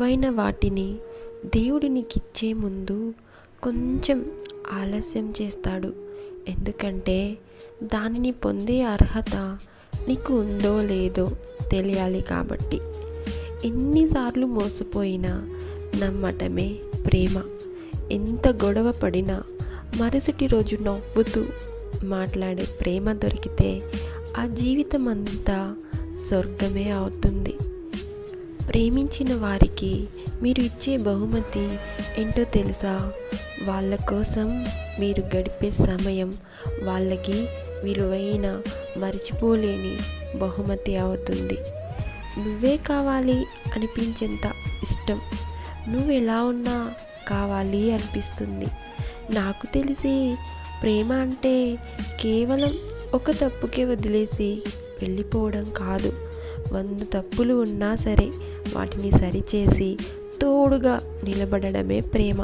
విలువైన వాటిని దేవుడు నీకు ఇచ్చే ముందు కొంచెం ఆలస్యం చేస్తాడు. ఎందుకంటే దానిని పొందే అర్హత నీకు ఉందో లేదో తెలియాలి కాబట్టి. ఎన్నిసార్లు మోసపోయినా నమ్మటమే ప్రేమ. ఎంత గొడవ పడినా మరుసటి రోజు నవ్వుతూ మాట్లాడే ప్రేమ దొరికితే ఆ జీవితం అంతా స్వర్గమే అవుతుంది. ప్రేమించిన వారికి మీరు ఇచ్చే బహుమతి ఏంటో తెలుసా? వాళ్ళ కోసం మీరు గడిపే సమయం వాళ్ళకి విలువైన, మర్చిపోలేని బహుమతి అవుతుంది. నువ్వే కావాలి అనిపించేంత ఇష్టం, నువ్వు ఎలా ఉన్నా కావాలి అనిపిస్తుంది. నాకు తెలిసి ప్రేమ అంటే కేవలం ఒక తప్పుకే వదిలేసి వెళ్ళిపోవడం కాదు. 100 తప్పులు ఉన్నా సరే వాటిని సరిచేసి తోడుగా నిలబడడమే ప్రేమ.